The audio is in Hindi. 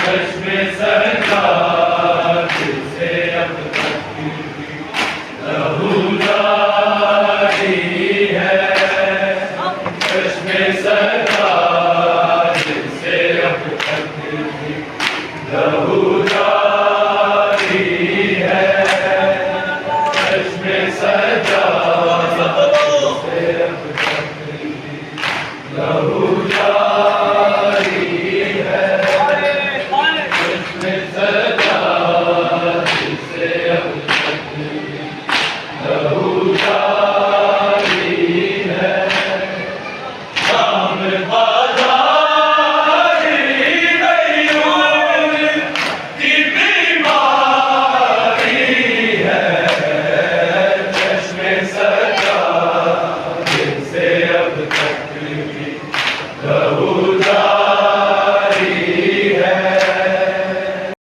चश्मे सरकार से अब तक लहू जारी है। चश्मे सरकार से अब तक लहू जारी है। चश्मे सरकार से अब तक लहू जारी है। चश्मे सरकार